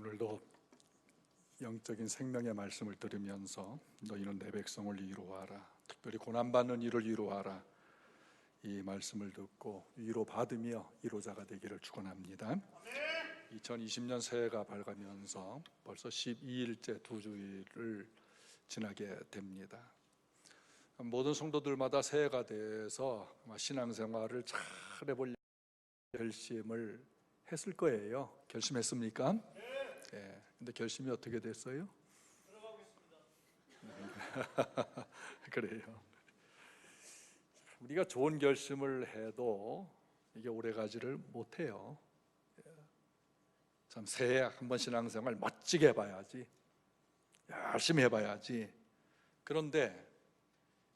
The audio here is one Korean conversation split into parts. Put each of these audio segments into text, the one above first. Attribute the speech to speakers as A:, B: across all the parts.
A: 오늘도 영적인 생명의 말씀을 들으면서 너희는 내 백성을 위로하라, 특별히 고난받는 이를 위로하라, 이 말씀을 듣고 위로받으며 위로자가 되기를 축원합니다. 2020년 새해가 밝으면서 벌써 12일째 두 주일을 지나게 됩니다. 모든 성도들마다 새해가 돼서 신앙생활을 잘 해보려고 결심을 했을 거예요. 결심했습니까? 네. 근데 결심이 어떻게 됐어요? 들어가겠습니다. 그래요. 우리가 좋은 결심을 해도 이게 오래가지를 못해요. 참 새해 한번 신앙생활 멋지게 해봐야지, 열심히 해봐야지. 그런데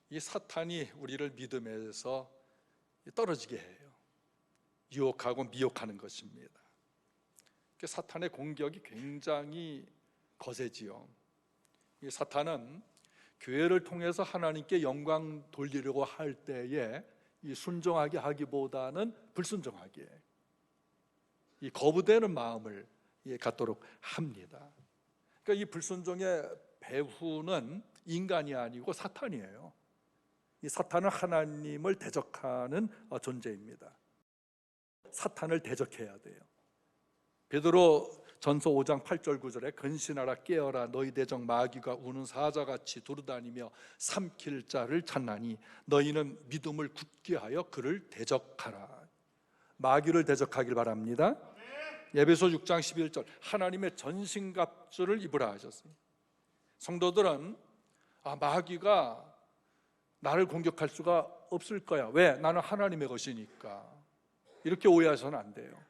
A: 이 사탄이 우리를 믿음에서 떨어지게 해요. 유혹하고 미혹하는 것입니다. 사탄의 공격이 굉장히 거세지요. 이 사탄은 교회를 통해서 하나님께 영광 돌리려고 할 때에 이 순종하게 하기보다는 불순종하게, 이 거부되는 마음을 갖도록 합니다. 그러니까 이 불순종의 배후는 인간이 아니고 사탄이에요. 이 사탄은 하나님을 대적하는 존재입니다. 사탄을 대적해야 돼요. 베드로 전서 5장 8절 9절에 근신하라 깨어라 너희 대적 마귀가 우는 사자같이 두루다니며 삼킬 자를 찾나니 너희는 믿음을 굳게 하여 그를 대적하라. 마귀를 대적하길 바랍니다. 에베소 6장 11절 하나님의 전신갑주를 입으라 하셨어요. 성도들은 마귀가 나를 공격할 수가 없을 거야. 왜? 나는 하나님의 것이니까. 이렇게 오해하셔서는 안 돼요.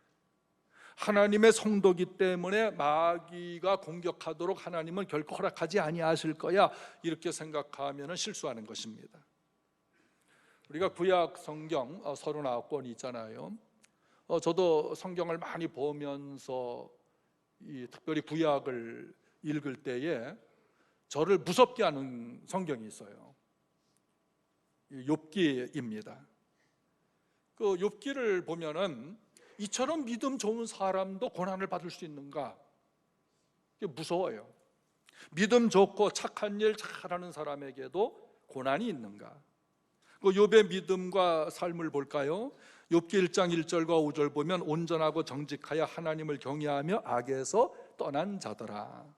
A: 하나님의 성도기 때문에 마귀가 공격하도록 하나님은 결코 허락하지 아니하실 거야, 이렇게 생각하면 실수하는 것입니다. 우리가 구약 성경 39권 있잖아요. 저도 성경을 많이 보면서 특별히 구약을 읽을 때에 저를 무섭게 하는 성경이 있어요. 욥기입니다. 그 욥기를 보면은 이처럼 믿음 좋은 사람도 고난을 받을 수 있는가? 무서워요. 믿음 좋고 착한 일 잘하는 사람에게도 고난이 있는가? 그 욥의 믿음과 삶을 볼까요? 욥기 1장 1절과 5절 보면 온전하고 정직하여 하나님을 경외하며 악에서 떠난 자더라.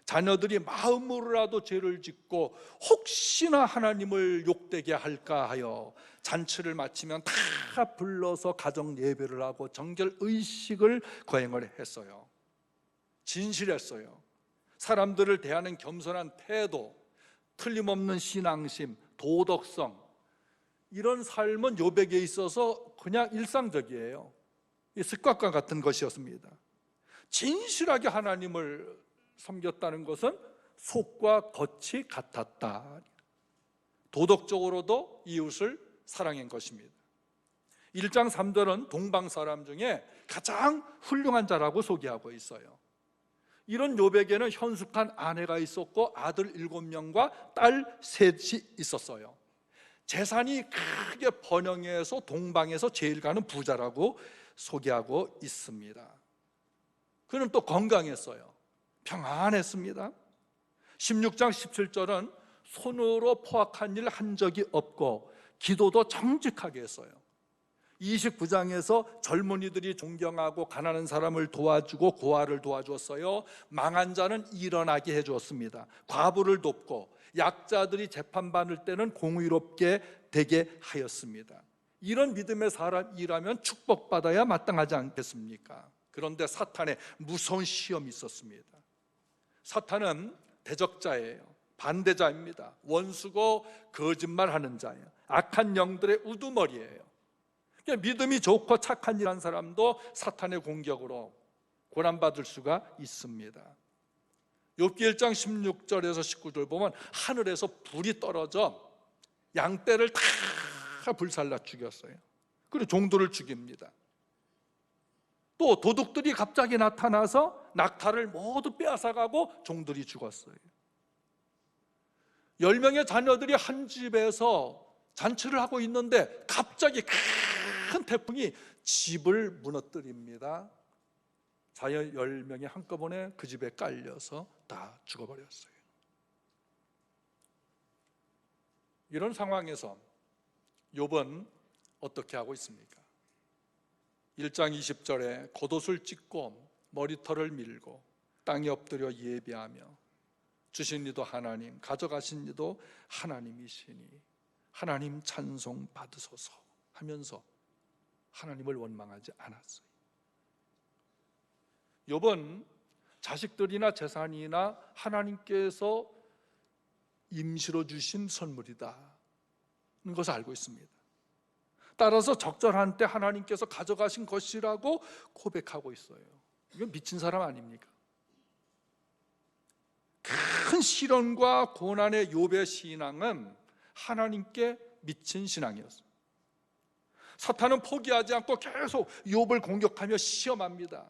A: 자녀들이 마음으로라도 죄를 짓고 혹시나 하나님을 욕되게 할까 하여 잔치를 마치면 다 불러서 가정 예배를 하고 정결 의식을 거행을 했어요. 진실했어요. 사람들을 대하는 겸손한 태도, 틀림없는 신앙심, 도덕성, 이런 삶은 욥에게 있어서 그냥 일상적이에요. 습관과 같은 것이었습니다. 진실하게 하나님을 섬겼다는 것은 속과 겉이 같았다. 도덕적으로도 이웃을 사랑한 것입니다. 1장 3절은 동방 사람 중에 가장 훌륭한 자라고 소개하고 있어요. 이런 욥에게는 현숙한 아내가 있었고 아들 7명과 딸 3이 있었어요. 재산이 크게 번영해서 동방에서 제일 가는 부자라고 소개하고 있습니다. 그는 또 건강했어요. 평안했습니다. 16장 17절은 손으로 포악한 일 한 적이 없고 기도도 정직하게 했어요. 29장에서 젊은이들이 존경하고 가난한 사람을 도와주고 고아를 도와주었어요. 망한 자는 일어나게 해주었습니다. 과부를 돕고 약자들이 재판받을 때는 공의롭게 되게 하였습니다. 이런 믿음의 사람이라면 축복받아야 마땅하지 않겠습니까? 그런데 사탄의 무서운 시험이 있었습니다. 사탄은 대적자예요. 반대자입니다. 원수고 거짓말하는 자예요. 악한 영들의 우두머리예요. 믿음이 좋고 착한 일한 사람도 사탄의 공격으로 고난받을 수가 있습니다. 욥기 1장 16절에서 19절 보면 하늘에서 불이 떨어져 양떼를 다 불살라 죽였어요. 그리고 종들을 죽입니다. 또 도둑들이 갑자기 나타나서 낙타를 모두 빼앗아가고 종들이 죽었어요. 10명의 자녀들이 한 집에서 잔치를 하고 있는데 갑자기 큰 태풍이 집을 무너뜨립니다. 자녀 10명이 한꺼번에 그 집에 깔려서 다 죽어버렸어요. 이런 상황에서 욥은 어떻게 하고 있습니까? 1장 20절에 겉옷을 찢고 머리털을 밀고 땅에 엎드려 예배하며 주신 이도 하나님, 가져가신 이도 하나님이시니 하나님 찬송 받으소서 하면서 하나님을 원망하지 않았어요. 욥은 자식들이나 재산이나 하나님께서 임시로 주신 선물이다 는 것을 알고 있습니다. 따라서 적절한 때 하나님께서 가져가신 것이라고 고백하고 있어요. 이건 미친 사람 아닙니까? 큰 시련과 고난의 욥의 신앙은 하나님께 미친 신앙이었어요. 사탄은 포기하지 않고 계속 욥을 공격하며 시험합니다.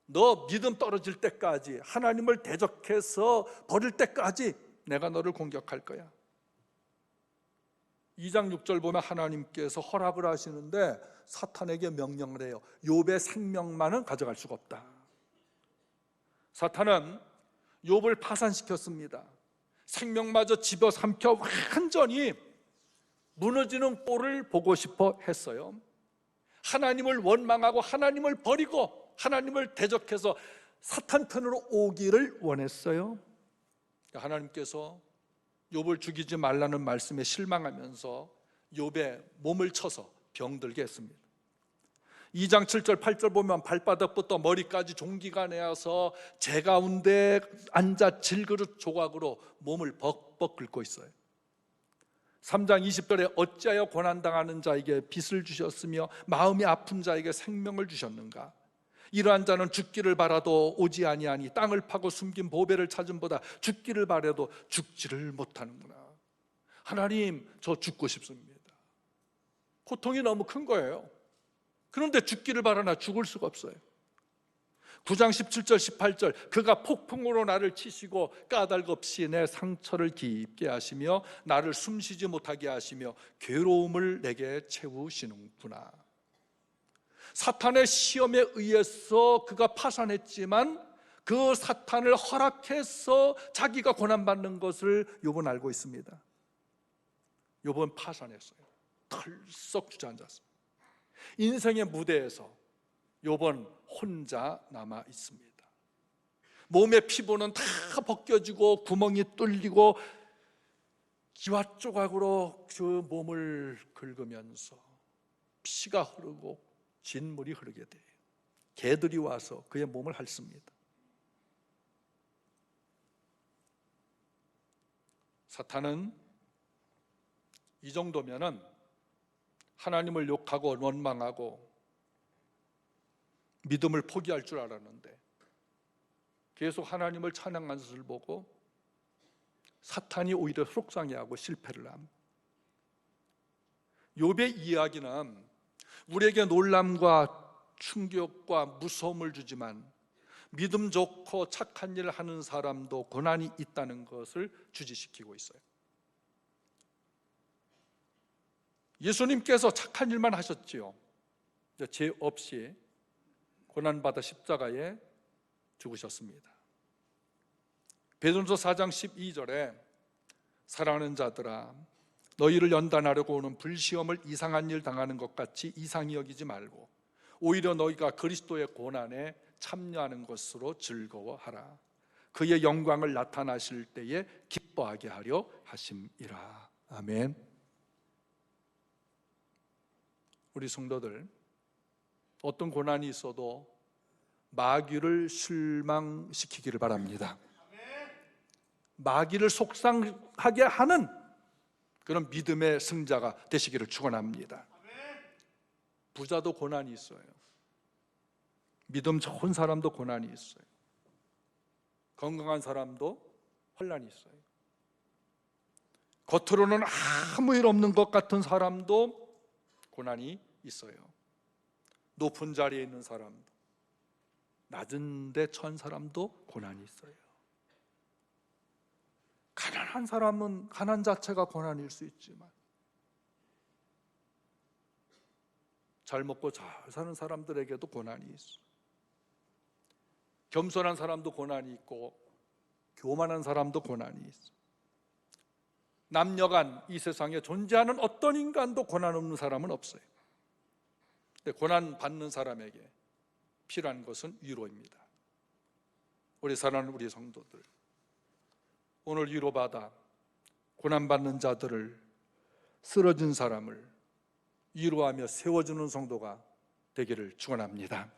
A: 너 믿음 떨어질 때까지, 하나님을 대적해서 버릴 때까지 내가 너를 공격할 거야. 2장 6절 보면 하나님께서 허락을 하시는데 사탄에게 명령을 해요. 욥의 생명만은 가져갈 수가 없다. 사탄은 욥을 파산시켰습니다. 생명마저 집어삼켜 완전히 무너지는 꼴을 보고 싶어 했어요. 하나님을 원망하고 하나님을 버리고 하나님을 대적해서 사탄 편으로 오기를 원했어요. 하나님께서 욥을 죽이지 말라는 말씀에 실망하면서 욥의 몸을 쳐서 병들게 했습니다. 2장 7절 8절 보면 발바닥부터 머리까지 종기가 내어서 재 가운데 앉아 질그릇 조각으로 몸을 벅벅 긁고 있어요. 3장 20절에 어찌하여 고난당하는 자에게 빚을 주셨으며 마음이 아픈 자에게 생명을 주셨는가? 이러한 자는 죽기를 바라도 오지 아니하니 땅을 파고 숨긴 보배를 찾음보다 죽기를 바라도 죽지를 못하는구나. 하나님, 저 죽고 싶습니다. 고통이 너무 큰 거예요. 그런데 죽기를 바라나 죽을 수가 없어요. 9장 17절 18절 그가 폭풍으로 나를 치시고 까닭없이 내 상처를 깊게 하시며 나를 숨쉬지 못하게 하시며 괴로움을 내게 채우시는구나. 사탄의 시험에 의해서 그가 파산했지만 그 사탄을 허락해서 자기가 고난받는 것을 욥은 알고 있습니다. 욥은 파산했어요. 털썩 주저앉았습니다. 인생의 무대에서 욥은 혼자 남아 있습니다. 몸의 피부는 다 벗겨지고 구멍이 뚫리고 기와 조각으로 그 몸을 긁으면서 피가 흐르고 진물이 흐르게 돼요. 개들이 와서 그의 몸을 핥습니다. 사탄은 이 정도면은 하나님을 욕하고 원망하고 믿음을 포기할 줄 알았는데 계속 하나님을 찬양하는 것을 보고 사탄이 오히려 속상해하고 실패를 합니다. 욥의 이야기는 우리에게 놀람과 충격과 무서움을 주지만 믿음 좋고 착한 일을 하는 사람도 고난이 있다는 것을 주지시키고 있어요. 예수님께서 착한 일만 하셨지요. 죄 없이 고난받아 십자가에 죽으셨습니다. 베드로서 4장 12절에 사랑하는 자들아 너희를 연단하려고 오는 불시험을 이상한 일 당하는 것 같이 이상히 여기지 말고 오히려 너희가 그리스도의 고난에 참여하는 것으로 즐거워하라. 그의 영광을 나타나실 때에 기뻐하게 하려 하심이라. 아멘. 우리 성도들, 어떤 고난이 있어도 마귀를 실망시키기를 바랍니다. 마귀를 속상하게 하는 그런 믿음의 승자가 되시기를 축원합니다. 부자도 고난이 있어요. 믿음 좋은 사람도 고난이 있어요. 건강한 사람도 혼란이 있어요. 겉으로는 아무 일 없는 것 같은 사람도 고난이 있어요. 높은 자리에 있는 사람도, 낮은 데 처한 사람도 고난이 있어요. 가난한 사람은 가난 자체가 고난일 수 있지만 잘 먹고 잘 사는 사람들에게도 고난이 있어요. 겸손한 사람도 고난이 있고 교만한 사람도 고난이 있어. 남녀간 이 세상에 존재하는 어떤 인간도 고난 없는 사람은 없어요. 근데 고난 받는 사람에게 필요한 것은 위로입니다. 우리 사랑하는 우리 성도들, 오늘 위로받아 고난받는 자들을, 쓰러진 사람을 위로하며 세워주는 성도가 되기를 축원합니다.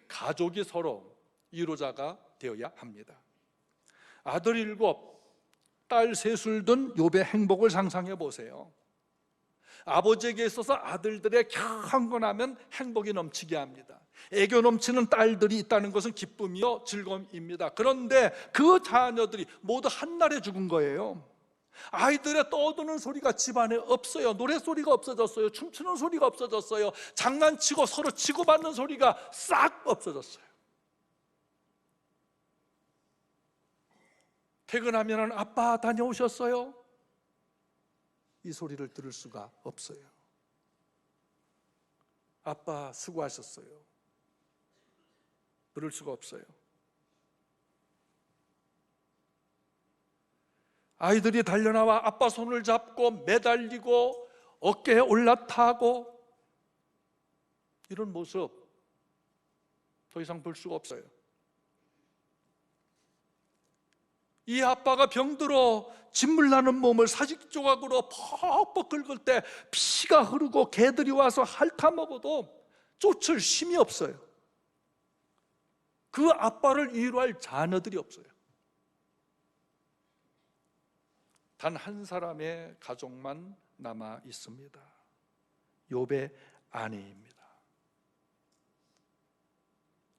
A: 가족이 서로 위로자가 되어야 합니다. 아들 7, 딸 3을 둔 욥의 행복을 상상해 보세요. 아버지에게 있어서 아들들의 경건하면 행복이 넘치게 합니다. 애교 넘치는 딸들이 있다는 것은 기쁨이요 즐거움입니다. 그런데 그 자녀들이 모두 한날에 죽은 거예요. 아이들의 떠드는 소리가 집안에 없어요. 노랫소리가 없어졌어요. 춤추는 소리가 없어졌어요. 장난치고 서로 치고받는 소리가 싹 없어졌어요. 퇴근하면 아빠 다녀오셨어요? 이 소리를 들을 수가 없어요. 아빠 수고하셨어요. 들을 수가 없어요. 아이들이 달려나와 아빠 손을 잡고 매달리고 어깨에 올라타고 이런 모습 더 이상 볼 수가 없어요. 이 아빠가 병들어 진물 나는 몸을 사직 조각으로 퍽퍽 긁을 때 피가 흐르고 개들이 와서 핥아먹어도 쫓을 힘이 없어요. 그 아빠를 위로할 자녀들이 없어요. 단 한 사람의 가족만 남아 있습니다. 욥의 아내입니다.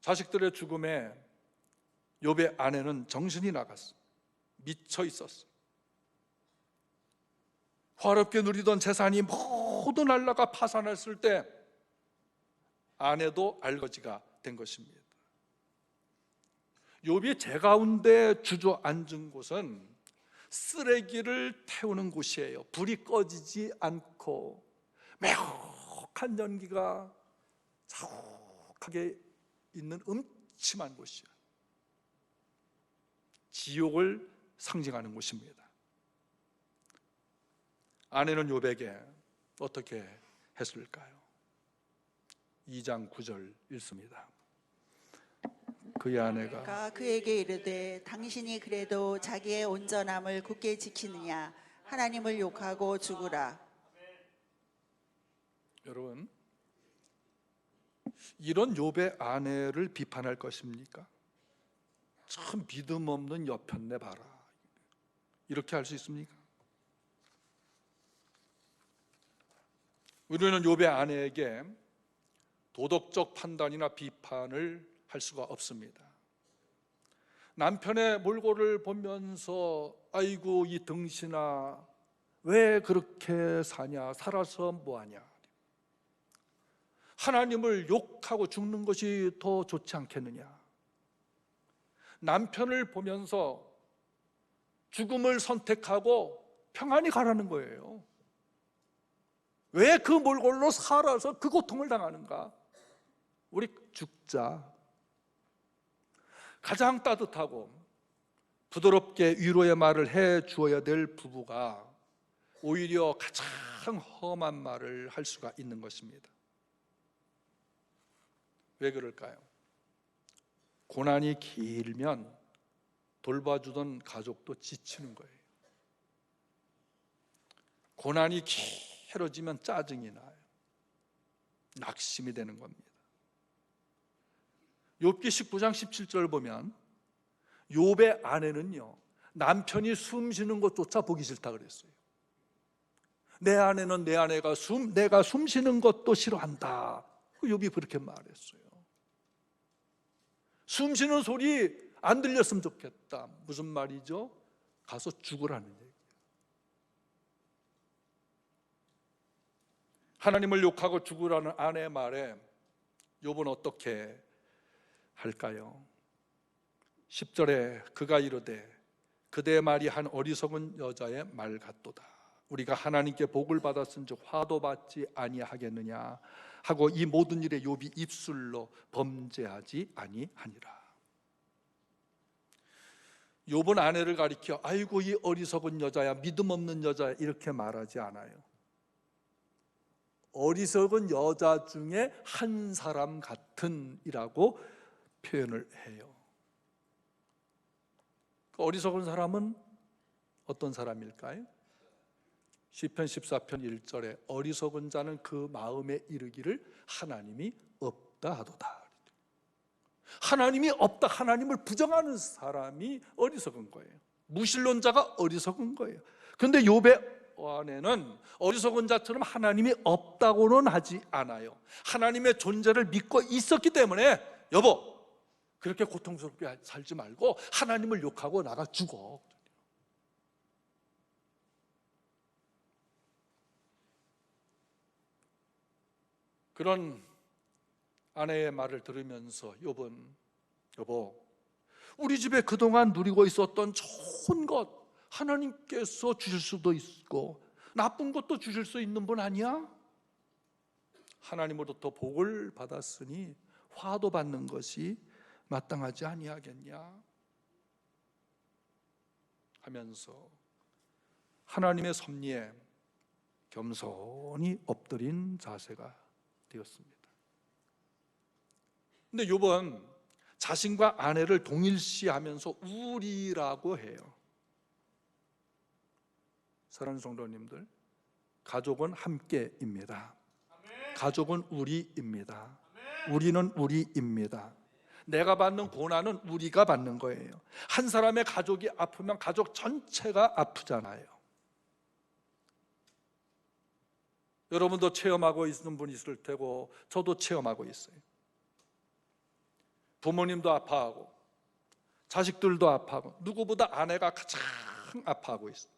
A: 자식들의 죽음에 욥의 아내는 정신이 나갔어요. 미쳐 있었어요. 화롭게 누리던 재산이 모두 날라가 파산했을 때 아내도 알거지가 된 것입니다. 욥이 제 가운데 주저앉은 곳은 쓰레기를 태우는 곳이에요. 불이 꺼지지 않고 매혹한 연기가 자욱하게 있는 음침한 곳이에요. 지옥을 상징하는 곳입니다. 아내는 욥에게 어떻게 했을까요? 2장 9절 읽습니다. 그의 아내가
B: 그에게 이르되 당신이 그래도 자기의 온전함을 굳게 지키느냐? 하나님을 욕하고 죽으라.
A: 여러분, 이런 욥의 아내를 비판할 것입니까? 참 믿음 없는 여편네 봐라, 이렇게 할 수 있습니까? 우리는 욥의 아내에게 도덕적 판단이나 비판을 할 수가 없습니다. 남편의 몰골을 보면서 아이고 이 등신아 왜 그렇게 사냐, 살아서 뭐하냐, 하나님을 욕하고 죽는 것이 더 좋지 않겠느냐, 남편을 보면서 죽음을 선택하고 평안히 가라는 거예요. 왜 그 몰골로 살아서 그 고통을 당하는가? 우리 죽자. 가장 따뜻하고 부드럽게 위로의 말을 해 주어야 될 부부가 오히려 가장 험한 말을 할 수가 있는 것입니다. 왜 그럴까요? 고난이 길면 돌봐주던 가족도 지치는 거예요. 고난이 길어지면 짜증이 나요. 낙심이 되는 겁니다. 욥기 19장 17절 보면 욥의 아내는요, 남편이 숨 쉬는 것조차 보기 싫다 그랬어요. 내 아내는 내가 숨 쉬는 것도 싫어한다. 욥이 그렇게 말했어요. 숨 쉬는 소리 안 들렸으면 좋겠다. 무슨 말이죠? 가서 죽으라는 얘기예요. 하나님을 욕하고 죽으라는 아내의 말에 욥은 어떻게 할까요? 10절에 그가 이르되 그대의 말이 한 어리석은 여자의 말 같도다. 우리가 하나님께 복을 받았은즉 화도 받지 아니하겠느냐 하고 이 모든 일에 욥이 입술로 범죄하지 아니하니라. 욥은 아내를 가리켜 아이고 이 어리석은 여자야, 믿음 없는 여자야, 이렇게 말하지 않아요. 어리석은 여자 중에 한 사람 같은 이라고 표현을 해요. 그 어리석은 사람은 어떤 사람일까요? 시편 14편 1절에 어리석은 자는 그 마음에 이르기를 하나님이 없다 하도다. 하나님이 없다, 하나님을 부정하는 사람이 어리석은 거예요. 무신론자가 어리석은 거예요. 그런데 욥의 아내는 어리석은 자처럼 하나님이 없다고는 하지 않아요. 하나님의 존재를 믿고 있었기 때문에 여보, 그렇게 고통스럽게 살지 말고 하나님을 욕하고 나가 죽어. 그런 아내의 말을 들으면서 욥은 여보, 우리 집에 그동안 누리고 있었던 좋은 것 하나님께서 주실 수도 있고 나쁜 것도 주실 수 있는 분 아니야? 하나님으로부터 복을 받았으니 화도 받는 것이 마땅하지 아니하겠냐 하면서 하나님의 섭리에 겸손히 엎드린 자세가 되었습니다. 근데 욥은 자신과 아내를 동일시하면서 우리라고 해요. 사랑하는 성도님들, 가족은 함께입니다. 가족은 우리입니다. 우리는 우리입니다. 내가 받는 고난은 우리가 받는 거예요. 한 사람의 가족이 아프면 가족 전체가 아프잖아요. 여러분도 체험하고 있는 분이 있을 테고 저도 체험하고 있어요. 부모님도 아파하고 자식들도 아파하고 누구보다 아내가 가장 아파하고 있어요.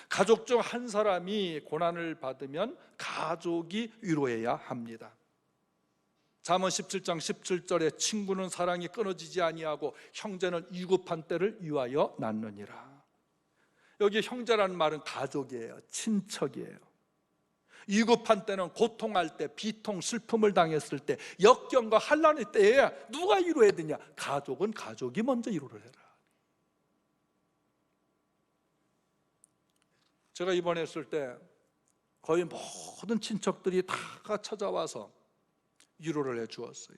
A: 가족 중 한 사람이 고난을 받으면 가족이 위로해야 합니다. 잠언 17장 17절에 친구는 사랑이 끊어지지 아니하고 형제는 위급한 때를 위하여 낳느니라. 여기 형제라는 말은 가족이에요. 친척이에요. 위급한 때는 고통할 때, 비통, 슬픔을 당했을 때, 역경과 환난의 때에 누가 위로해야 되냐? 가족은 가족이 먼저 위로를 해라. 제가 이번에 했을 때 거의 모든 친척들이 다 찾아와서 위로를 해 주었어요.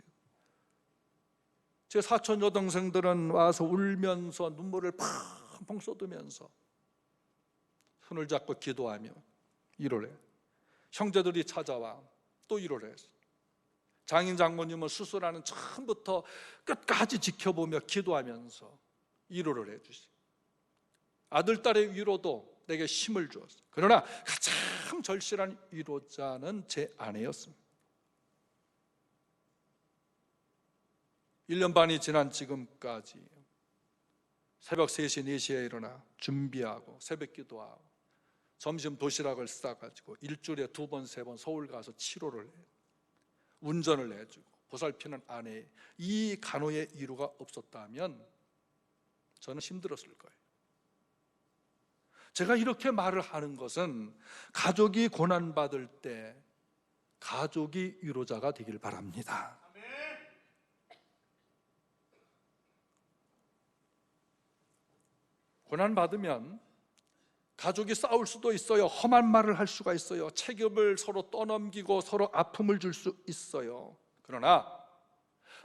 A: 제 사촌 여동생들은 와서 울면서 눈물을 펑펑 쏟으면서 손을 잡고 기도하며 위로를 해요. 형제들이 찾아와 또 위로를 했어요. 장인 장모님은 수술하는 처음부터 끝까지 지켜보며 기도하면서 위로를 해주세요. 아들, 딸의 위로도 내게 힘을 주었어요. 그러나 가장 절실한 위로자는 제 아내였습니다. 1년 반이 지난 지금까지 새벽 3시, 4시에 일어나 준비하고 새벽 기도하고 점심 도시락을 싸가지고 일주일에 2번, 3번 서울 가서 치료를 해요. 운전을 해주고 보살피는 아내, 이 간호의 위로가 없었다면 저는 힘들었을 거예요. 제가 이렇게 말을 하는 것은 가족이 고난받을 때 가족이 위로자가 되길 바랍니다. 고난받으면 가족이 싸울 수도 있어요. 험한 말을 할 수가 있어요. 책임을 서로 떠넘기고 서로 아픔을 줄 수 있어요. 그러나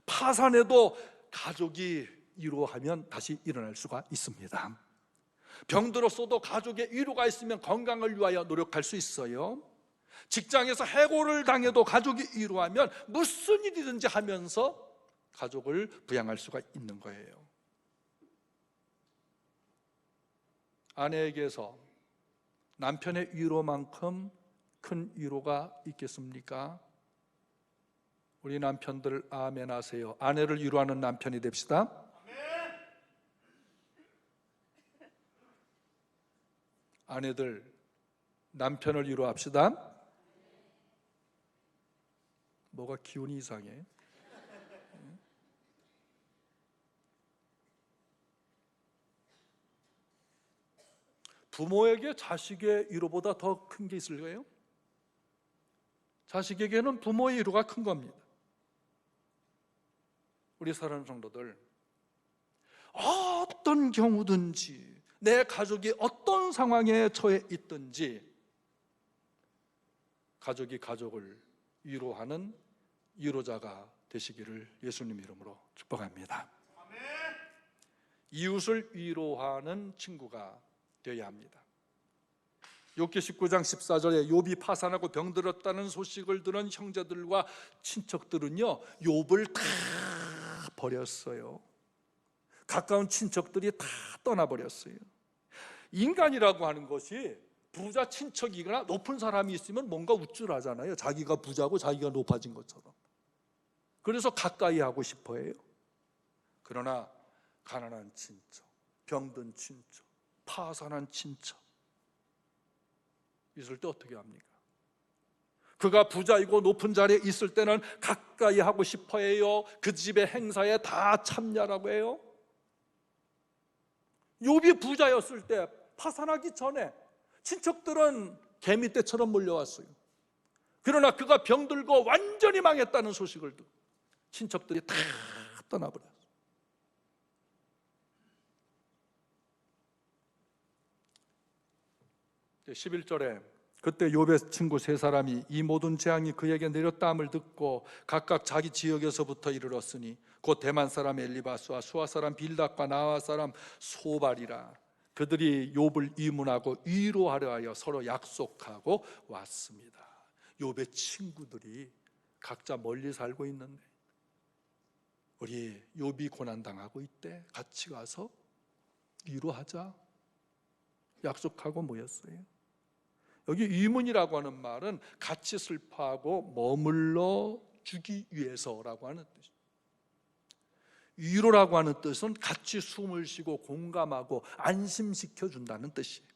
A: 파산해도 가족이 위로하면 다시 일어날 수가 있습니다. 병들었어도 가족의 위로가 있으면 건강을 위하여 노력할 수 있어요. 직장에서 해고를 당해도 가족이 위로하면 무슨 일이든지 하면서 가족을 부양할 수가 있는 거예요. 아내에게서 남편의 위로만큼 큰 위로가 있겠습니까? 우리 남편들 아멘 하세요. 아내를 위로하는 남편이 됩시다. 아내들 남편을 위로합시다. 뭐가 기운이 이상해. 부모에게 자식의 위로보다 더 큰 게 있을까요? 자식에게는 부모의 위로가 큰 겁니다. 우리 사랑하는 성도들, 어떤 경우든지 내 가족이 어떤 상황에 처해 있든지 가족이 가족을 위로하는 위로자가 되시기를 예수님 이름으로 축복합니다. 이웃을 위로하는 친구가 되어야 합니다. 욥기 19장 14절에 욥이 파산하고 병들었다는 소식을 들은 형제들과 친척들은요, 욥을 다 버렸어요. 가까운 친척들이 다 떠나버렸어요. 인간이라고 하는 것이 부자 친척이거나 높은 사람이 있으면 뭔가 우쭐하잖아요. 자기가 부자고 자기가 높아진 것처럼. 그래서 가까이 하고 싶어 해요. 그러나 가난한 친척, 병든 친척, 파산한 친척 있을 때 어떻게 합니까? 그가 부자이고 높은 자리에 있을 때는 가까이 하고 싶어 해요. 그 집의 행사에 다 참여하라고 해요. 욥이 부자였을 때 파산하기 전에 친척들은 개미떼처럼 몰려왔어요. 그러나 그가 병들고 완전히 망했다는 소식을 듣고 친척들이 다 떠나버렸어요. 11절에 그때 욥의 친구 세 사람이 이 모든 재앙이 그에게 내렸다함을 듣고 각각 자기 지역에서부터 이르렀으니 곧 대만 사람 엘리바스와 수아 사람 빌닷과 나아 사람 소발이라. 그들이 욥을 이문하고 위로하려 하여 서로 약속하고 왔습니다. 욥의 친구들이 각자 멀리 살고 있는데 우리 욥이 고난당하고 있대, 같이 가서 위로하자 약속하고 모였어요. 여기 이문이라고 하는 말은 같이 슬퍼하고 머물러 주기 위해서라고 하는 뜻입니다. 위로라고 하는 뜻은 같이 숨을 쉬고 공감하고 안심시켜 준다는 뜻이에요.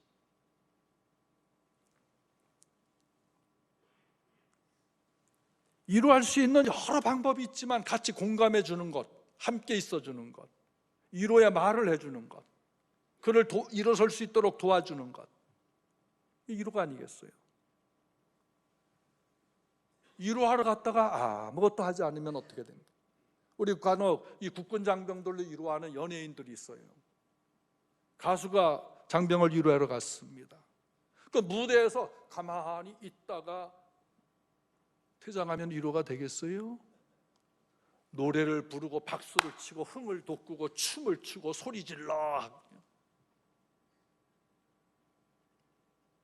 A: 위로할 수 있는 여러 방법이 있지만 같이 공감해 주는 것, 함께 있어 주는 것, 위로의 말을 해 주는 것, 그를 일어설 수 있도록 도와주는 것, 이 위로가 아니겠어요? 위로하러 갔다가 아무것도 하지 않으면 어떻게 됩니까? 우리 간혹 이 국군 장병들로 위로하는 연예인들이 있어요. 가수가 장병을 위로하러 갔습니다. 그 무대에서 가만히 있다가 퇴장하면 위로가 되겠어요? 노래를 부르고 박수를 치고 흥을 돋구고 춤을 추고 소리 질러.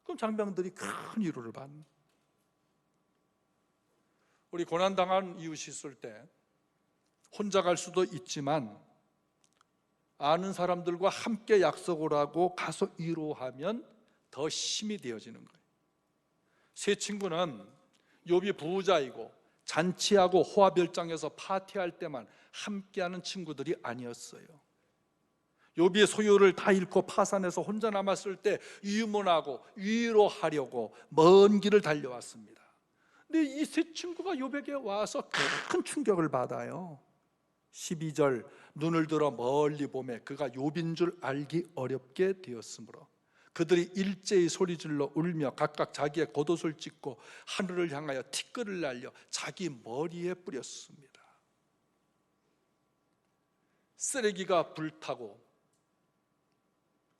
A: 그럼 장병들이 큰 위로를 받는. 우리 고난당한 이웃이 있을 때 혼자 갈 수도 있지만 아는 사람들과 함께 약속을 하고 가서 위로하면 더 힘이 되어지는 거예요. 세 친구는 욥이 부자이고 잔치하고 호화별장에서 파티할 때만 함께하는 친구들이 아니었어요. 욥이 소유를 다 잃고 파산해서 혼자 남았을 때 유문하고 위로하려고 먼 길을 달려왔습니다. 근데 이 세 친구가 욥에게 와서 큰 충격을 받아요. 12절 눈을 들어 멀리 보매 그가 욥인 줄 알기 어렵게 되었으므로 그들이 일제히 소리질러 울며 각각 자기의 겉옷을 찢고 하늘을 향하여 티끌을 날려 자기 머리에 뿌렸습니다. 쓰레기가 불타고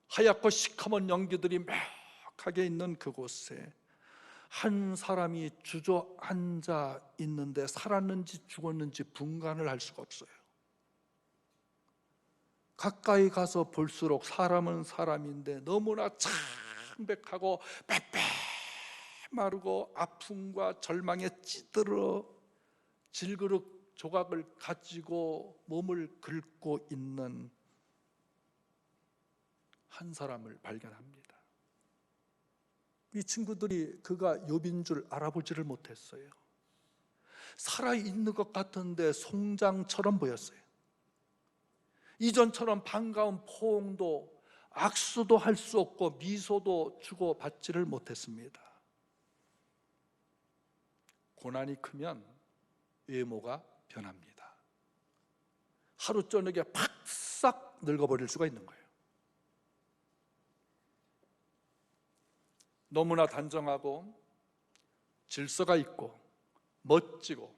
A: 하얗고 시커먼 연기들이 매혹하게 있는 그곳에 한 사람이 주저앉아 있는데 살았는지 죽었는지 분간을 할 수가 없어요. 가까이 가서 볼수록 사람은 사람인데 너무나 창백하고 빼빼 마르고 아픔과 절망에 찌들어 질그릇 조각을 가지고 몸을 긁고 있는 한 사람을 발견합니다. 이 친구들이 그가 욥인 줄 알아보지를 못했어요. 살아있는 것 같은데 송장처럼 보였어요. 이전처럼 반가운 포옹도 악수도 할 수 없고 미소도 주고받지를 못했습니다. 고난이 크면 외모가 변합니다. 하루 저녁에 팍싹 늙어버릴 수가 있는 거예요. 너무나 단정하고 질서가 있고 멋지고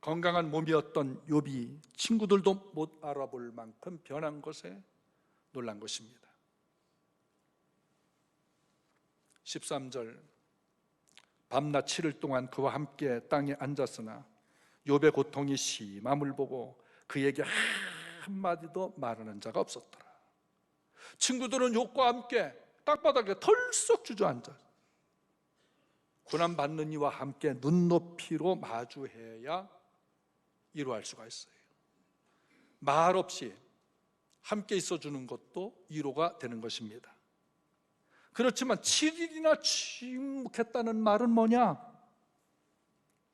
A: 건강한 몸이었던 욥이 친구들도 못 알아볼 만큼 변한 것에 놀란 것입니다. 13절, 밤낮 7일 동안 그와 함께 땅에 앉았으나 욥의 고통이 심함을 보고 그에게 한마디도 말하는 자가 없었더라. 친구들은 욥과 함께 땅바닥에 털썩 주저앉아 고난받는 이와 함께 눈높이로 마주해야 위로할 수가 있어요. 말없이 함께 있어주는 것도 위로가 되는 것입니다. 그렇지만 7일이나 침묵했다는 말은 뭐냐?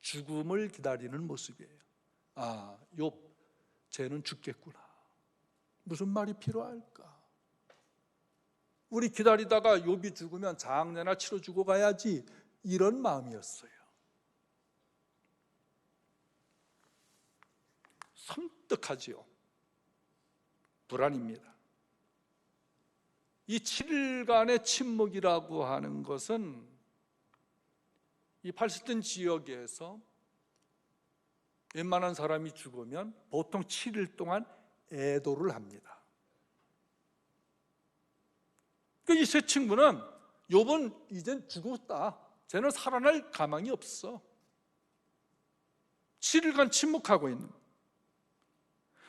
A: 죽음을 기다리는 모습이에요. 아, 욥, 쟤는 죽겠구나. 무슨 말이 필요할까? 우리 기다리다가 욥이 죽으면 장례나 치러주고 가야지, 이런 마음이었어요. 섬뜩하지요. 불안입니다. 이 7일간의 침묵이라고 하는 것은 이 팔스틴 지역에서 웬만한 사람이 죽으면 보통 7일 동안 애도를 합니다. 이 세 친구는 욥은 이젠 죽었다, 쟤는 살아날 가망이 없어. 7일간 침묵하고 있는 거예요.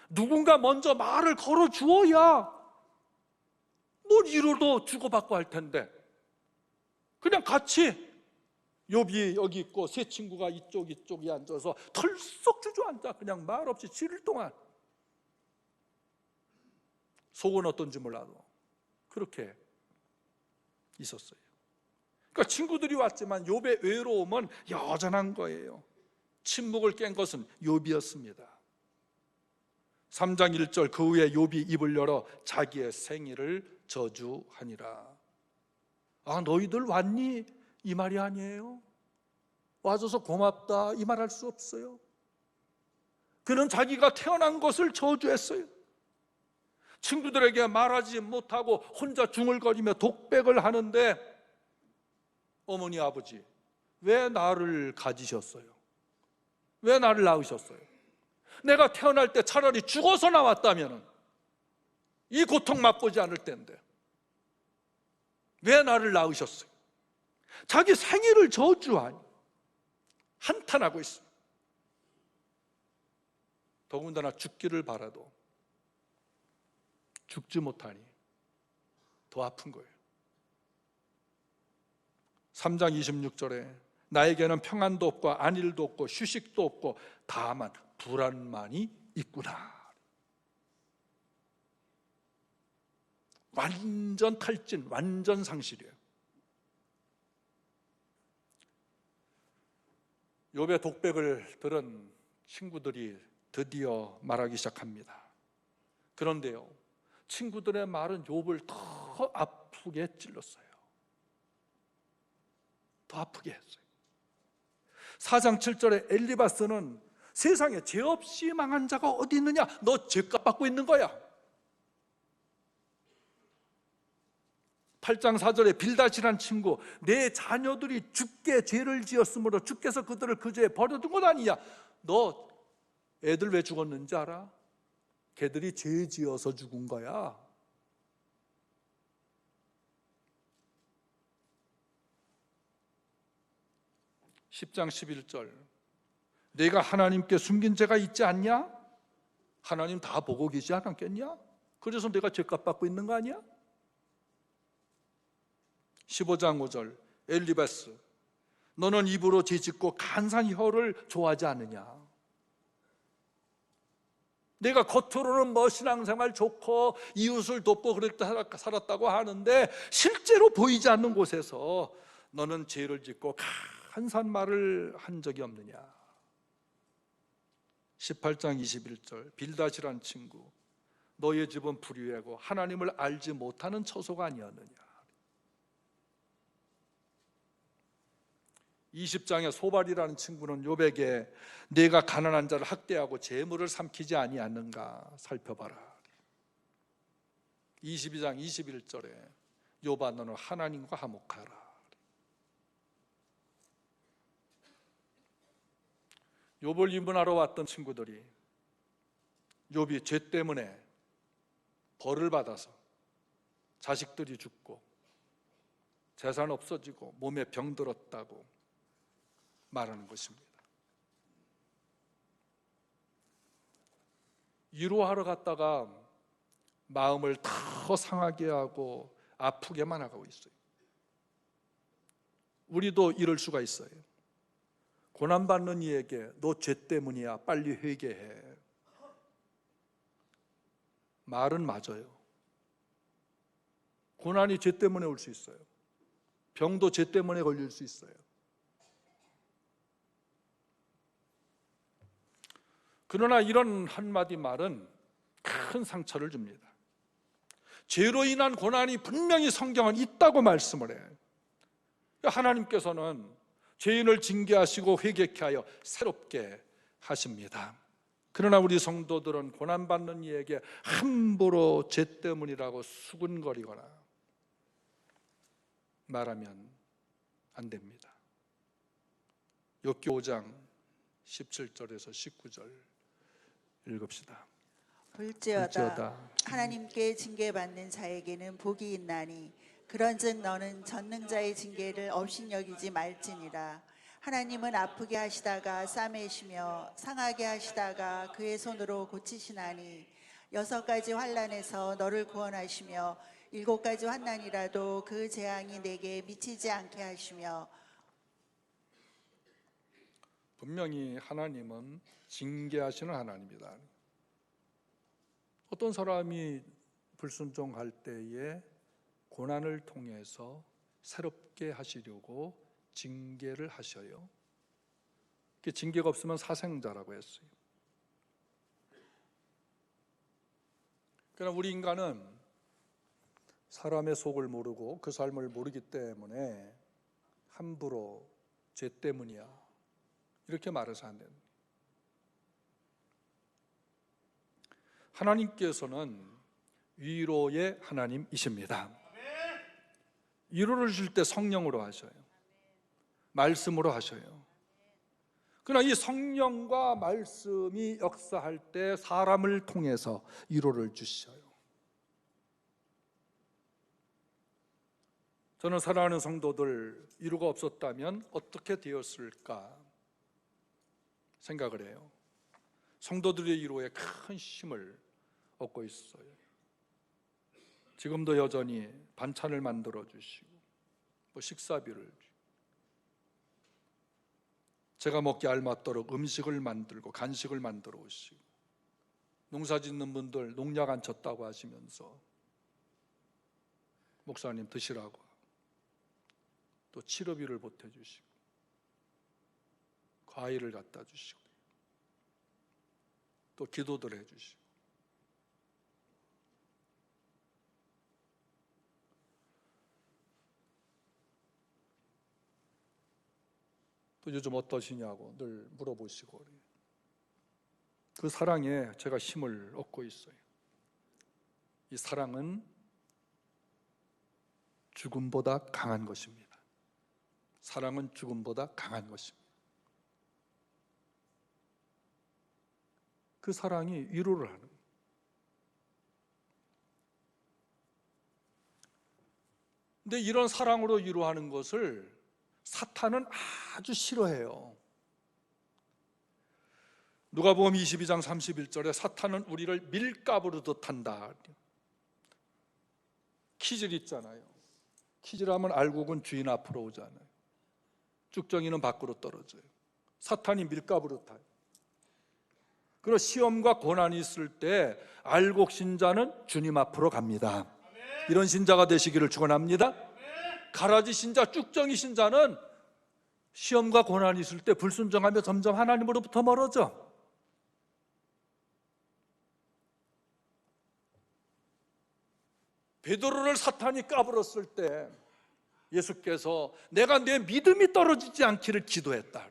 A: 누군가 먼저 말을 걸어주어야 뭘 이뤄도 주고받고 할 텐데 그냥 같이 욥이 여기 있고 세 친구가 이쪽에 앉아서 털썩 주저앉아 그냥 말 없이 7일 동안. 속은 어떤지 몰라도 그렇게 있었어요. 그러니까 친구들이 왔지만 욥의 외로움은 여전한 거예요. 침묵을 깬 것은 욥이었습니다. 3장 1절, 그 후에 욥이 입을 열어 자기의 생일을 저주하니라. 아, 너희들 왔니? 이 말이 아니에요. 와줘서 고맙다 이 말 할 수 없어요. 그는 자기가 태어난 것을 저주했어요. 친구들에게 말하지 못하고 혼자 중얼거리며 독백을 하는데, 어머니 아버지, 왜 나를 가지셨어요? 왜 나를 낳으셨어요? 내가 태어날 때 차라리 죽어서 나왔다면 이 고통 맛보지 않을 텐데 왜 나를 낳으셨어요? 자기 생일을 저주하니 한탄하고 있습니다. 더군다나 죽기를 바라도 죽지 못하니 더 아픈 거예요. 3장 26절에 나에게는 평안도 없고 안일도 없고 휴식도 없고 다만 불안만이 있구나. 완전 탈진, 완전 상실이에요. 욥의 독백을 들은 친구들이 드디어 말하기 시작합니다. 그런데요, 친구들의 말은 욥을 더 아프게 찔렀어요. 더 아프게 했어요. 4장 7절에 엘리바스는 세상에 죄 없이 망한 자가 어디 있느냐? 너 죄값 받고 있는 거야. 8장 4절에 빌닷이란 친구, 내 자녀들이 주께 죄를 지었으므로 주께서 그들을 그 죄에 버려둔 것 아니냐? 너 애들 왜 죽었는지 알아? 걔들이 죄 지어서 죽은 거야. (10장 11절) 내가 하나님께 숨긴 죄가 있지 않냐? 하나님 다 보고 계시지 않았겠냐? 그래서 내가 죄값 받고 있는 거 아니야? 15장 5절 엘리바스, 너는 입으로 죄짓고 간사히 혀를 좋아하지 않느냐? 내가 겉으로는 뭐 신앙생활 좋고 이웃을 돕고 그렇게 살았다고 하는데 실제로 보이지 않는 곳에서 너는 죄를 짓고 간사한 말을 한 적이 없느냐? 18장 21절 빌닷이란 친구, 너의 집은 불의하고 하나님을 알지 못하는 처소가 아니었느냐? 20장의 소발이라는 친구는 욥에게 내가 가난한 자를 학대하고 재물을 삼키지 아니하는가 살펴봐라. 22장 21절에 욥아 너는 하나님과 화목하라. 욥을 입문하러 왔던 친구들이 욥이 죄 때문에 벌을 받아서 자식들이 죽고 재산 없어지고 몸에 병 들었다고 말하는 것입니다. 위로하러 갔다가 마음을 더 상하게 하고 아프게만 하고 있어요. 우리도 이럴 수가 있어요. 고난받는 이에게 너 죄 때문이야, 빨리 회개해. 말은 맞아요. 고난이 죄 때문에 올 수 있어요. 병도 죄 때문에 걸릴 수 있어요. 그러나 이런 한마디 말은 큰 상처를 줍니다. 죄로 인한 고난이 분명히 성경은 있다고 말씀을 해요. 하나님께서는 죄인을 징계하시고 회개케 하여 새롭게 하십니다. 그러나 우리 성도들은 고난받는 이에게 함부로 죄 때문이라고 수군거리거나 말하면 안 됩니다. 욥기 5장 17절에서 19절 읽읍시다.
B: 볼지어다 하나님께 징계받는 자에게는 복이 있나니 그런즉 너는 전능자의 징계를 업신여기지 말지니라. 하나님은 아프게 하시다가 싸매시며 상하게 하시다가 그의 손으로 고치시나니 6가지 환난에서 너를 구원하시며 7가지 환난이라도 그 재앙이 내게 미치지 않게 하시며.
A: 분명히 하나님은 징계하시는 하나님이다. 어떤 사람이 불순종할 때에 고난을 통해서 새롭게 하시려고 징계를 하셔요. 징계가 없으면 사생자라고 했어요. 그러나 우리 인간은 사람의 속을 모르고 그 삶을 모르기 때문에 함부로 죄 때문이야 이렇게 말해서 안 됩니다. 하나님께서는 위로의 하나님이십니다. 위로를 줄 때 성령으로 하셔요. 말씀으로 하셔요. 그러나 이 성령과 말씀이 역사할 때 사람을 통해서 위로를 주셔요. 저는 사랑하는 성도들, 위로가 없었다면 어떻게 되었을까 생각을 해요. 성도들의 위로에 큰 힘을 얻고 있어요. 지금도 여전히 반찬을 만들어 주시고 식사비를 주시고 제가 먹기 알맞도록 음식을 만들고 간식을 만들어 오시고 농사 짓는 분들 농약 안 쳤다고 하시면서 목사님 드시라고 또 치료비를 보태주시고 과일을 갖다 주시고 또 기도들 해주시고 또 요즘 어떠시냐고 늘 물어보시고 그 사랑에 제가 힘을 얻고 있어요. 이 사랑은 죽음보다 강한 것입니다. 사랑은 죽음보다 강한 것입니다. 그 사랑이 위로를 하는 거예요. 근데 이런 사랑으로 위로하는 것을 사탄은 아주 싫어해요. 누가복음 22장 31절에 사탄은 우리를 밀가부로 뜻한다. 키질 있잖아요. 키질하면 알곡은 주인 앞으로 오잖아요. 쭉정이는 밖으로 떨어져요. 사탄이 밀가부로 타요. 그리고 시험과 고난이 있을 때 알곡 신자는 주님 앞으로 갑니다. 이런 신자가 되시기를 축원합니다. 가라지 신자, 쭉정이 신자는 시험과 고난이 있을 때 불순종하며 점점 하나님으로부터 멀어져. 베드로를 사탄이 까불었을 때 예수께서 내가 내 믿음이 떨어지지 않기를 기도했다.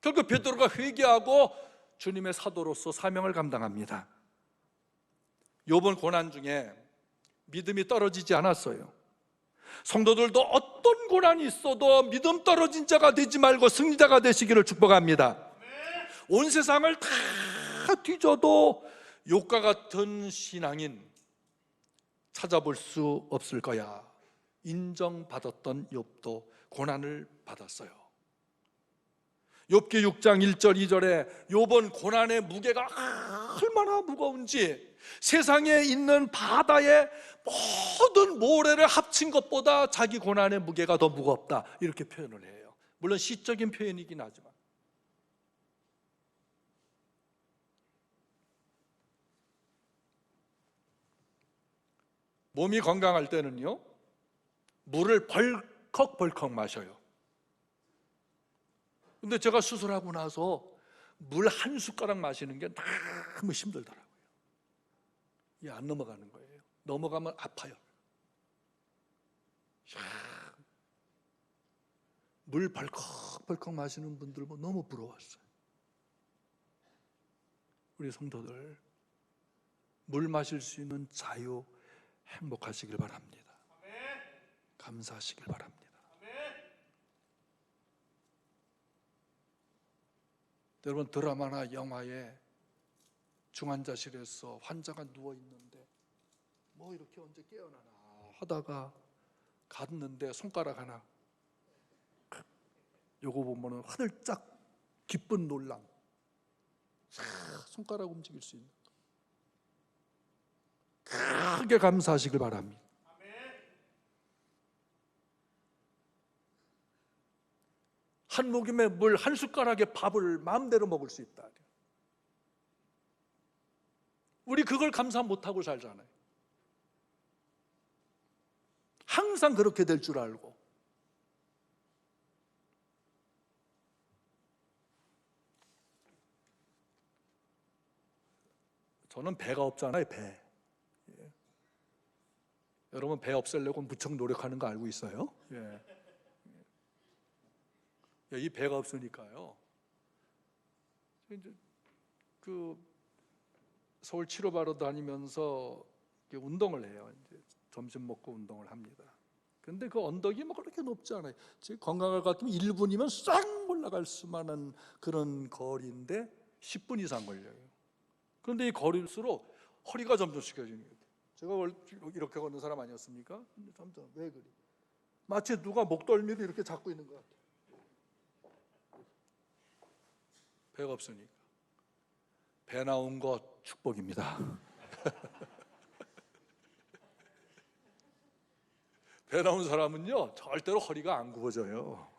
A: 결국 베드로가 회개하고 주님의 사도로서 사명을 감당합니다. 욥은 고난 중에 믿음이 떨어지지 않았어요. 성도들도 어떤 고난이 있어도 믿음 떨어진 자가 되지 말고 승리자가 되시기를 축복합니다. 온 세상을 다 뒤져도 욥과 같은 신앙인 찾아볼 수 없을 거야. 인정받았던 욥도 고난을 받았어요. 욥기 6장 1절 2절에 욥은 고난의 무게가 얼마나 무거운지 세상에 있는 바다의 모든 모래를 합친 것보다 자기 고난의 무게가 더 무겁다, 이렇게 표현을 해요. 물론 시적인 표현이긴 하지만 몸이 건강할 때는요, 물을 벌컥벌컥 마셔요. 근데 제가 수술하고 나서 물 한 숟가락 마시는 게 너무 힘들더라고요. 이게 안 넘어가는 거예요. 넘어가면 아파요. 물 벌컥벌컥 마시는 분들 보고 너무 부러웠어요. 우리 성도들, 물 마실 수 있는 자유 행복하시길 바랍니다. 감사하시길 바랍니다. 여러분, 드라마나 영화에 중환자실에서 환자가 누워있는데 뭐 이렇게 언제 깨어나나 하다가 갔는데 손가락 하나, 요거 보면은 화들짝 기쁜 놀람, 손가락 움직일 수 있는, 크게 감사하시길 바랍니다. 한 모금의 물 한 숟가락의 밥을 마음대로 먹을 수 있다. 우리 그걸 감사 못하고 살잖아요. 항상 그렇게 될 줄 알고. 저는 배가 없잖아요. 배. 예. 여러분, 배 없애려고 무척 노력하는 거 알고 있어요? 예. 이 배가 없으니까요, 이제 그 서울 치료받으러 다니면서 운동을 해요. 이제 점심 먹고 운동을 합니다. 근데 그 언덕이 뭐 그렇게 높지 않아요. 즉 건강할 것 같으면 1분이면 싹 올라갈 수만한 그런 거리인데 10분 이상 걸려요. 그런데 이 거릴수록 허리가 점점 숙여지는 거예요. 제가 원래 이렇게 걷는 사람 아니었습니까? 근데 점점 왜 그래? 마치 누가 목덜미를 이렇게 잡고 있는 것 같아요. 배가 없으니까. 배 나온 것 축복입니다. 배 나온 사람은요, 절대로 허리가 안 굽어져요.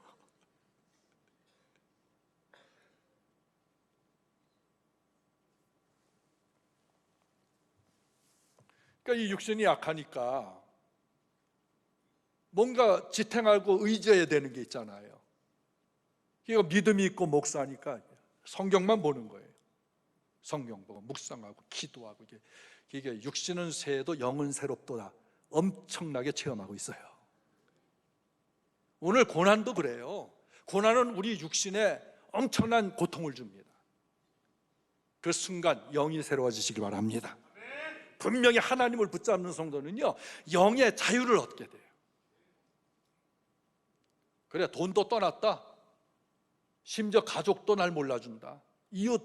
A: 그러니까 이 육신이 약하니까 뭔가 지탱하고 의지해야 되는 게 있잖아요. 이거 믿음이 있고 목사니까 성경만 보는 거예요. 성경 보고 묵상하고 기도하고, 이게 육신은 새도 영은 새롭도다 엄청나게 체험하고 있어요. 오늘 고난도 그래요. 고난은 우리 육신에 엄청난 고통을 줍니다. 그 순간 영이 새로워지시길 바랍니다. 분명히 하나님을 붙잡는 성도는요, 영의 자유를 얻게 돼요. 그래, 돈도 떠났다, 심지어 가족도 날 몰라준다, 이웃,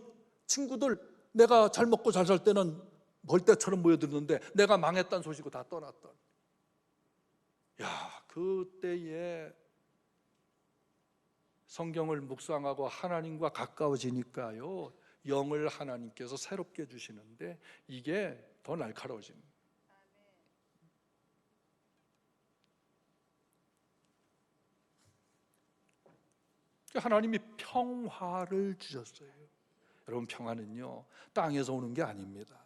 A: 친구들 내가 잘 먹고 잘 살 때는 벌떼처럼 모여들었는데 내가 망했다는 소식을 다 떠났던, 그때에 성경을 묵상하고 하나님과 가까워지니까요, 영을 하나님께서 새롭게 주시는데 이게 더 날카로워집니다. 하나님이 평화를 주셨어요. 여러분, 평화는요, 땅에서 오는 게 아닙니다.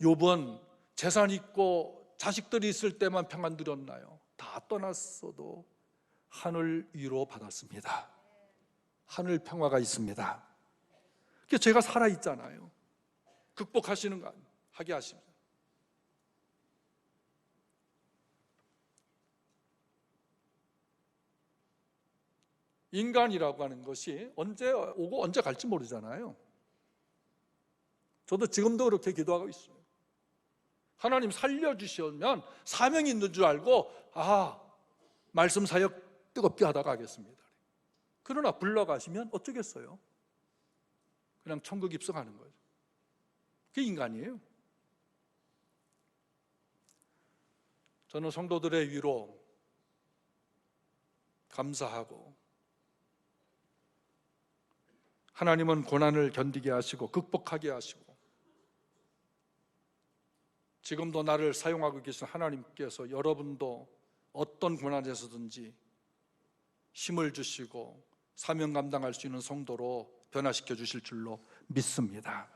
A: 욥은 재산 있고 자식들이 있을 때만 평안 누렸나요? 다 떠났어도 하늘 위로 받았습니다. 하늘 평화가 있습니다. 그게 제가 살아있잖아요. 극복하시는 거 하게 하십니다. 인간이라고 하는 것이 언제 오고 언제 갈지 모르잖아요. 저도 지금도 그렇게 기도하고 있어요. 하나님 살려주시면 사명이 있는 줄 알고 말씀 사역 뜨겁게 하다가 하겠습니다. 그러나 불러가시면 어쩌겠어요? 그냥 천국 입성하는 거죠. 그게 인간이에요. 저는 성도들의 위로 감사하고, 하나님은 고난을 견디게 하시고 극복하게 하시고 지금도 나를 사용하고 계신 하나님께서 여러분도 어떤 고난에서든지 힘을 주시고 사명 감당할 수 있는 성도로 변화시켜 주실 줄로 믿습니다.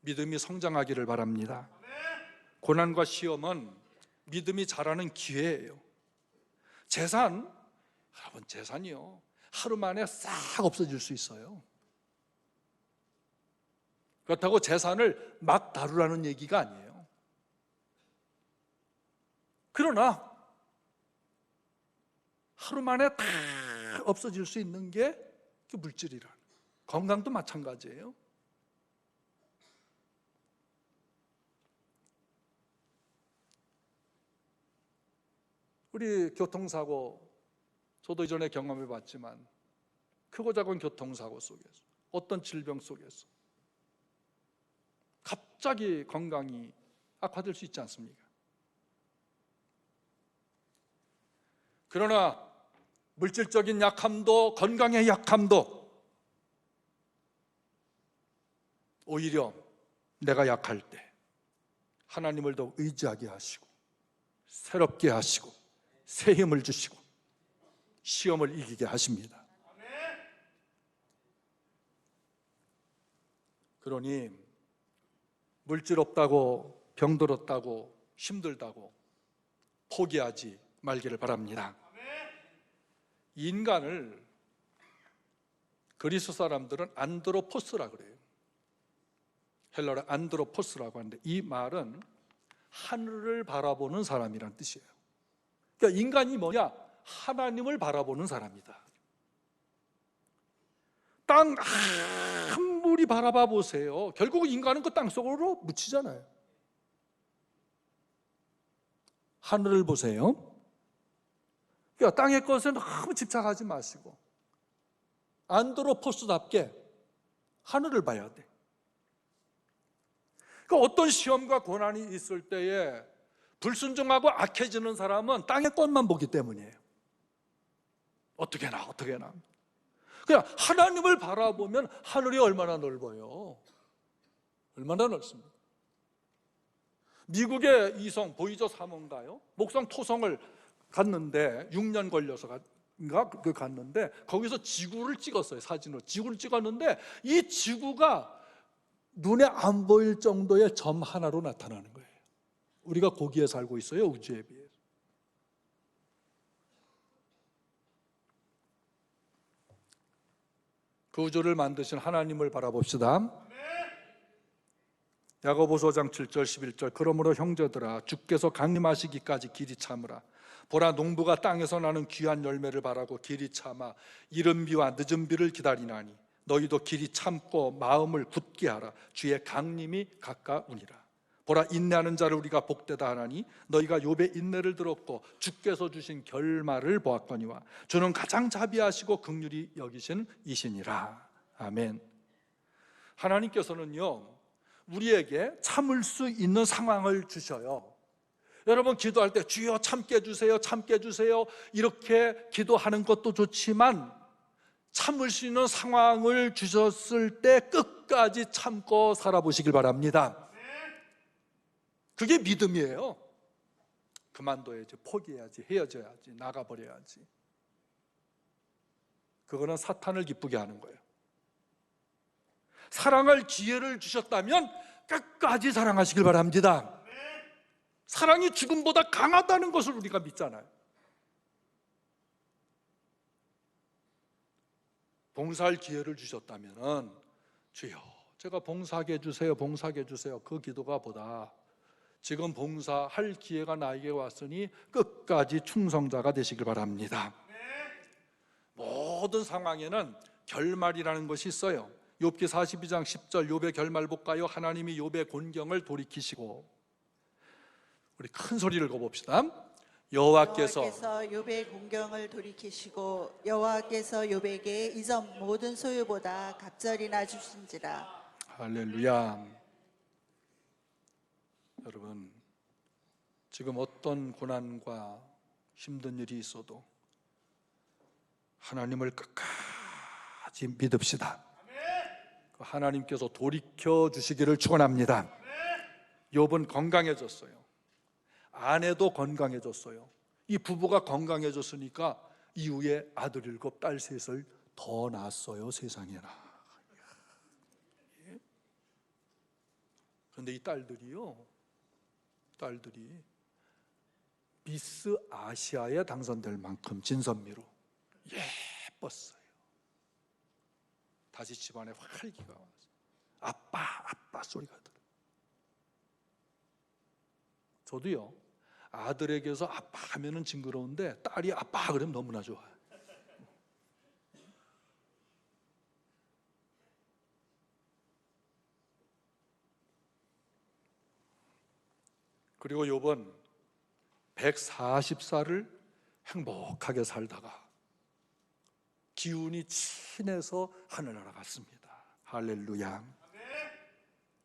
A: 믿음이 성장하기를 바랍니다. 고난과 시험은 믿음이 자라는 기회예요. 여러분 재산이요, 하루 만에 싹 없어질 수 있어요. 그렇다고 재산을 막 다루라는 얘기가 아니에요. 그러나 하루 만에 다 없어질 수 있는 게 물질이라. 건강도 마찬가지예요. 우리 교통사고, 저도 이전에 경험해 봤지만 크고 작은 교통사고 속에서, 어떤 질병 속에서 갑자기 건강이 악화될 수 있지 않습니까? 그러나 물질적인 약함도 건강의 약함도 오히려 내가 약할 때 하나님을 더욱 의지하게 하시고 새롭게 하시고 새 힘을 주시고 시험을 이기게 하십니다. 그러니 물질 없다고, 병들었다고, 힘들다고 포기하지 말기를 바랍니다. 인간을 그리스 사람들은 안드로포스라 그래요. 헬라어 안드로포스라고 하는데 이 말은 하늘을 바라보는 사람이란 뜻이에요. 그러니까 인간이 뭐냐? 하나님을 바라보는 사람이다. 땅 아무리 바라봐 보세요, 결국 인간은 그 땅속으로 묻히잖아요. 하늘을 보세요. 그러니까 땅의 것에 너무 집착하지 마시고 안드로포스답게 하늘을 봐야 돼. 그러니까 어떤 시험과 고난이 있을 때에 불순종하고 악해지는 사람은 땅의 것만 보기 때문이에요. 어떻게 나. 그냥 하나님을 바라보면 하늘이 얼마나 넓어요. 얼마나 넓습니까? 미국의 이성 보이저 3호인가요? 목성 토성을 갔는데 6년 걸려서 갔는데 거기서 지구를 찍었어요. 사진으로 지구를 찍었는데 이 지구가 눈에 안 보일 정도의 점 하나로 나타나는 거예요. 우리가 거기에 살고 있어요, 우주에 비해서. 그 우주를 만드신 하나님을 바라봅시다. 야고보서 5장 7절 11절 그러므로 형제들아 주께서 강림하시기까지 길이 참으라. 보라 농부가 땅에서 나는 귀한 열매를 바라고 길이 참아 이른 비와 늦은 비를 기다리나니 너희도 길이 참고 마음을 굳게 하라. 주의 강림이 가까우니라. 보라 인내하는 자를 우리가 복되다 하나니 너희가 욥의 인내를 들었고 주께서 주신 결말을 보았거니와 주는 가장 자비하시고 긍휼히 여기신 이시니라. 아멘. 하나님께서는요 우리에게 참을 수 있는 상황을 주셔요. 여러분 기도할 때 주여 참게 해주세요 이렇게 기도하는 것도 좋지만 참을 수 있는 상황을 주셨을 때 끝까지 참고 살아보시길 바랍니다. 그게 믿음이에요. 그만둬야지, 포기해야지, 헤어져야지, 나가버려야지. 그거는 사탄을 기쁘게 하는 거예요. 사랑할 기회를 주셨다면 끝까지 사랑하시길 바랍니다. 사랑이 죽음보다 강하다는 것을 우리가 믿잖아요. 봉사할 기회를 주셨다면 주여 제가 봉사하게 해주세요, 봉사하게 해주세요, 그 기도가 보다 지금 봉사할 기회가 나에게 왔으니 끝까지 충성자가 되시길 바랍니다. 모든 상황에는 결말이라는 것이 있어요. 욥기 42장 10절 욥의 결말 볼까요? 하나님이 욥의 곤경을 돌이키시고, 우리 큰 소리를 읽어봅시다. 여호와께서
B: 욥의 공경을 돌이키시고 여호와께서 욥에게 이전 모든 소유보다 갑절이나 주신지라.
A: 할렐루야. 여러분, 지금 어떤 고난과 힘든 일이 있어도 하나님을 끝까지 믿읍시다. 하나님께서 돌이켜 주시기를 축원합니다. 욥은 건강해졌어요. 아내도 건강해졌어요. 이 부부가 건강해졌으니까 이후에 아들 7, 딸 3을 더 낳았어요, 세상에나. 그런데 이 딸들이 미스 아시아에 당선될 만큼 진선미로 예뻤어요. 다시 집안에 활기가 왔어요. 아빠 소리가 들어요. 저도요, 아들에게서 아빠 하면은 징그러운데 딸이 아빠 그러면 너무나 좋아요. 그리고 욥은 140살을 행복하게 살다가 기운이 친해서 하늘 날아갔습니다. 할렐루야.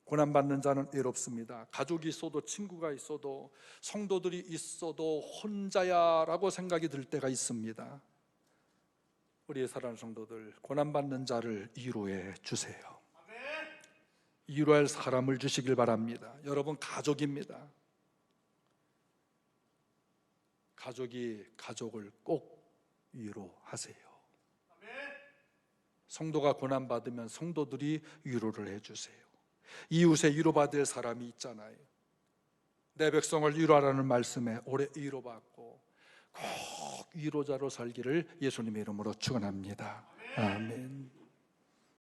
A: 고난받는 자는 외롭습니다. 가족이 있어도 친구가 있어도 성도들이 있어도 혼자야라고 생각이 들 때가 있습니다. 우리의 사랑하는 성도들, 고난받는 자를 위로해 주세요. 위로할 사람을 주시길 바랍니다. 여러분 가족입니다. 가족이 가족을 꼭 위로하세요. 성도가 고난받으면 성도들이 위로를 해주세요. 이웃에 위로받을 사람이 있잖아요. 내 백성을 위로하라는 말씀에 오래 위로받고 꼭 위로자로 살기를 예수님의 이름으로 축원합니다. 아멘.